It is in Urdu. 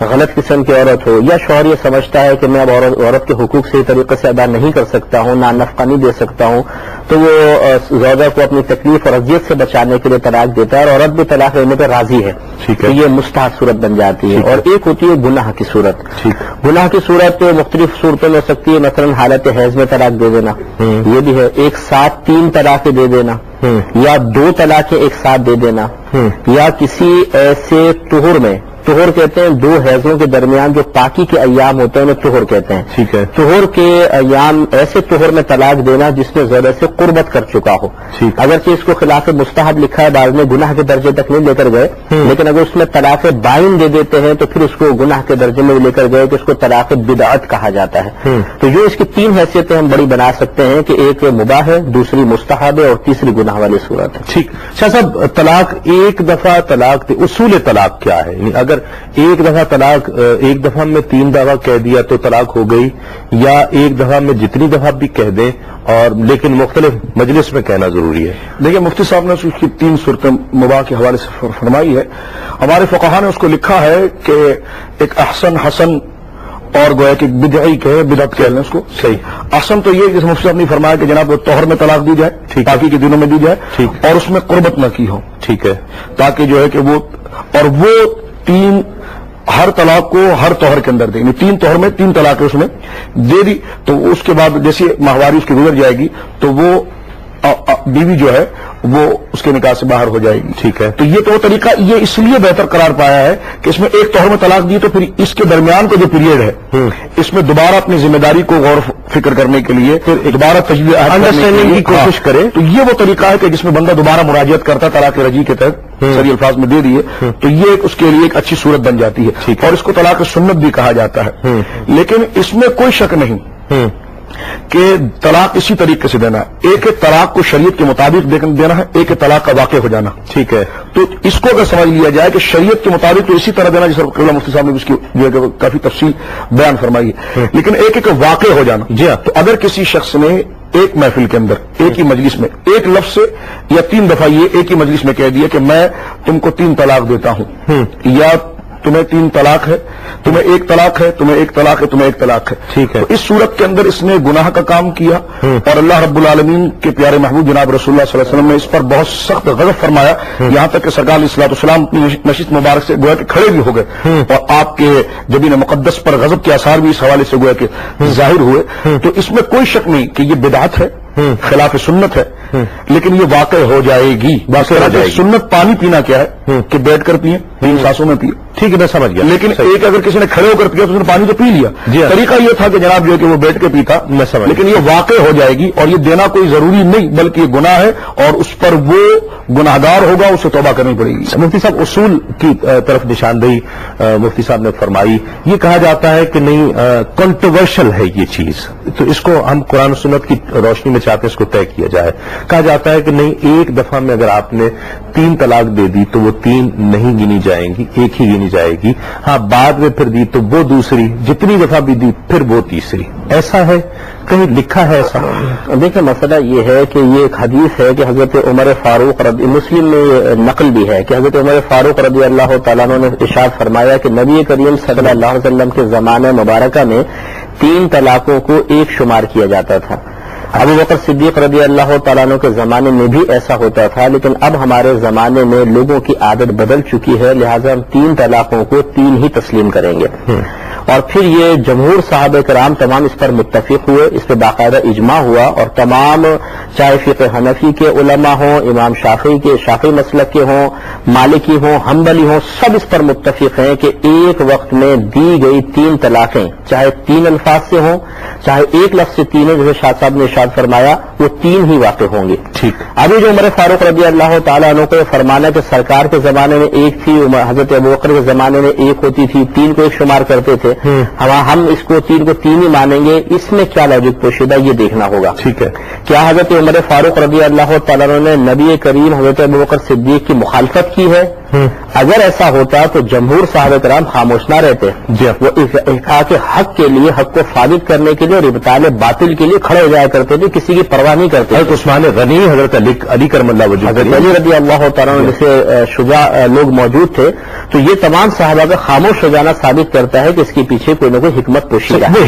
غلط قسم کی عورت ہو، یا شوہر یہ سمجھتا ہے کہ میں اب عورت کے حقوق صحیح طریقے سے ادا نہیں کر سکتا ہوں، نہ نفقہ نہیں دے سکتا ہوں، تو وہ زوجہ کو اپنی تکلیف اور اذیت سے بچانے کے لیے طلاق دیتا ہے، اور عورت بھی طلاق لینے پہ راضی ہے، تو یہ مستحب صورت بن جاتی ہے۔ اور ایک ہوتی ہے گناہ کی صورت۔ گناہ کی صورت مختلف صورتوں میں ہو سکتی ہے، مثلا حالت حیض میں طلاق دے دینا، یہ بھی ہے، ایک ساتھ 3 طلاقیں دے دینا، یا 2 طلاقیں ایک ساتھ دے دینا، یا کسی ایسے طہر میں، طہر کہتے ہیں 2 حیضوں کے درمیان جو پاکی کے ایام ہوتے ہیں انہیں طہر کہتے ہیں۔ ٹھیک ہے۔ طہر کے ایام، ایسے طہر میں طلاق دینا جس میں زوجہ سے قربت کر چکا ہو، اگرچہ اس کو خلاف مستحب لکھا ہے، بعد میں گناہ کے درجے تک نہیں لے کر گئے، لیکن اگر اس میں طلاق بائن دے دیتے ہیں تو پھر اس کو گناہ کے درجے میں لے کر گئے کہ اس کو طلاق بدعت کہا جاتا ہے۔ تو جو اس کی 3 حیثیتیں ہم بڑی بنا سکتے ہیں کہ ایک مباح ہے، دوسری مستحب ہے، اور تیسری گناہ والی صورت ہے۔ ٹھیک شاہ صاحب، طلاق ایک دفعہ طلاق اصول طلاق کیا ہے؟ یعنی اگر ایک دفعہ طلاق، ایک دفعہ میں 3 دفعہ کہہ دیا تو طلاق ہو گئی، یا ایک دفعہ میں جتنی دفعہ بھی کہہ دیں اور لیکن مختلف مجلس میں کہنا ضروری ہے؟ دیکھیے مفتی صاحب نے اس کی 3 صورتیں مباح کے حوالے سے فرمائی ہے۔ ہمارے فقہا نے اس کو لکھا ہے کہ ایک احسن، حسن اور گویا کہ بدعی کہے، بدعت کہہ لیں اس کو۔ صحیح۔ احسن تو یہ جیسے مفتی صاحب نے فرمایا کہ جناب طہر میں طلاق دی جائے، باقی کے دنوں میں دی جائے، اور اس میں قربت نہ کی ہو، ٹھیک ہے، تاکہ جو ہے کہ وہ 3 ہر طلاق کو ہر طہر کے اندر دے، یعنی 3 طہر میں 3 طلاقیں اس میں دے دی، تو اس کے بعد جیسے ماہواری اس کی گزر جائے گی تو وہ بیوی جو ہے وہ اس کے نکاح سے باہر ہو جائے گی۔ ٹھیک ہے۔ تو یہ تو وہ طریقہ یہ اس لیے بہتر قرار پایا ہے کہ اس میں ایک طہر میں طلاق دی تو پھر اس کے درمیان کا جو پیریڈ ہے اس میں دوبارہ اپنی ذمہ داری کو غور فکر کرنے کے لیے دوبارہ تجویز انڈرسٹینڈنگ کی کوشش کرے، تو یہ وہ طریقہ ہے کہ جس میں بندہ دوبارہ مراجعت کرتا طلاق رجعی کے تحت سری الفاظ میں دے دیے، تو یہ اس کے لیے ایک اچھی صورت بن جاتی ہے، اور اس کو طلاق سنت بھی کہا جاتا ہے۔ لیکن اس میں کوئی شک نہیں کہ طلاق اسی طریقے سے دینا ہے، ایک طلاق کو شریعت کے مطابق دینا ہے، ایک طلاق کا واقع ہو جانا۔ ٹھیک ہے۔ تو اس کو اگر سمجھ لیا جائے کہ شریعت کے مطابق تو اسی طرح دینا، جس طرح مفتی صاحب نے اس کی جو ہے کافی تفصیل بیان فرمائی ہے، لیکن ایک واقع ہو جانا۔ جی ہاں۔ تو اگر کسی شخص نے ایک محفل کے اندر ایک ہی مجلس میں ایک لفظ سے یا 3 دفعہ یہ ایک ہی مجلس میں کہہ دیا کہ میں تم کو 3 طلاق دیتا ہوں، یا تمہیں 3 طلاق ہے، تمہیں 1 طلاق ہے، تمہیں 1 طلاق ہے، تمہیں 1 طلاق ہے، ٹھیک ہے، تو اس صورت کے اندر اس نے گناہ کا کام کیا، اور اللہ رب العالمین کے پیارے محبوب جناب رسول اللہ صلی اللہ علیہ وسلم نے اس پر بہت سخت غضب فرمایا، یہاں تک کہ سرکار علیہ الصلوۃ والسلام اپنی نشست مبارک سے گویا کہ کھڑے بھی ہو گئے، اور آپ کے جبین مقدس پر غضب کے آثار بھی اس حوالے سے گویا کہ ظاہر ہوئے۔ تو اس میں کوئی شک نہیں کہ یہ بدعت ہے، خلاف سنت ہے، لیکن یہ واقع ہو جائے گی۔ سنت پانی پینا کیا ہے کہ بیٹھ کر پیئے، 3 سانسوں میں پیئے، ٹھیک ہے، میں سمجھ گیا، لیکن ایک اگر کسی نے کھڑے ہو کر پیا تو اس نے پانی تو پی لیا، طریقہ یہ تھا کہ جناب جو ہے کہ وہ بیٹھ کے پیتا، میں سمجھ، لیکن یہ واقع ہو جائے گی، اور یہ دینا کوئی ضروری نہیں بلکہ یہ گناہ ہے، اور اس پر وہ گناہ گار ہوگا، اسے توبہ کرنی پڑے گی۔ مفتی صاحب، اصول کی طرف نشاندہی مفتی صاحب نے فرمائی، یہ کہا جاتا ہے کہ نہیں کنٹروورشل ہے یہ چیز، تو اس کو ہم قرآن و سنت کی روشنی میں چاہتے ہیں اس کو طے کیا جائے۔ کہا جاتا ہے کہ نہیں، ایک دفعہ میں اگر آپ نے 3 طلاق دے دی تو وہ 3 نہیں گنی جائیں گی، ایک ہی گنی جائے گی، ہاں بعد میں پھر دی تو وہ دوسری، جتنی دفعہ بھی دی پھر وہ تیسری، ایسا ہے؟ کہیں لکھا ہے ایسا؟ دیکھیں مسئلہ یہ ہے کہ یہ ایک حدیث ہے کہ حضرت عمر فاروق مسلم میں نقل بھی ہے کہ حضرت عمر فاروق رضی اللہ تعالیٰ عنہ نے ارشاد فرمایا کہ نبی کریم صلی اللہ علیہ وسلم کے زمانہ مبارکہ میں 3 طلاقوں کو ایک شمار کیا جاتا تھا۔ ابو بکر صدیق رضی اللہ تعالیٰ عنہ کے زمانے میں بھی ایسا ہوتا تھا، لیکن اب ہمارے زمانے میں لوگوں کی عادت بدل چکی ہے، لہٰذا ہم 3 طلاقوں کو 3 ہی تسلیم کریں گے۔ اور پھر یہ جمہور صحابہ کرام تمام اس پر متفق ہوئے، اس پہ باقاعدہ اجماع ہوا، اور تمام چاہے فقہ حنفی کے علماء ہوں، امام شافعی مسلک کے ہوں، مالکی ہوں، حنبلی ہوں، سب اس پر متفق ہیں کہ ایک وقت میں دی گئی 3 طلاقیں چاہے 3 الفاظ سے ہوں، چاہے ایک لفظ سے 3 جیسے شاہ صاحب نے ارشاد فرمایا، وہ 3 ہی واقع ہوں گے۔ ٹھیک۔ ابھی جو عمر فاروق رضی اللہ تعالیٰ عنہ کو یہ فرمانا کہ سرکار کے زمانے میں 1 تھی، حضرت ابوبکر کے زمانے میں 1 ہوتی تھی، 3 کو 1 شمار کرتے تھے، ہم اس کو 3 کو 3 ہی مانیں گے، اس میں کیا لاجک پوشیدہ یہ دیکھنا ہوگا۔ ٹھیک ہے۔ کیا حضرت عمر فاروق رضی اللہ تعالیٰ عنہ نے نبی کریم حضرت ابوبکر صدیق کی مخالفت کی ہے؟ اگر ایسا ہوتا تو جمہور صحابہ کرام خاموش نہ رہتے. جی وہ احقاق حق کے لیے، حق کو ثابت کرنے کے لیے اور ابطال باطل کے لیے کھڑے ہو جایا کرتے تھے، کسی کی پرواہ نہیں کرتے. حضرت عثمان غنی، حضرت علی کرم اللہ وجہ، حضرت علی رضی اللہ تعالیٰ عنہ جیسے شجاع لوگ موجود تھے. تو یہ تمام صحابہ کا خاموش ہو جانا ثابت کرتا ہے کہ اس کے پیچھے کوئی نہ کوئی حکمت پوشیدہ ہے.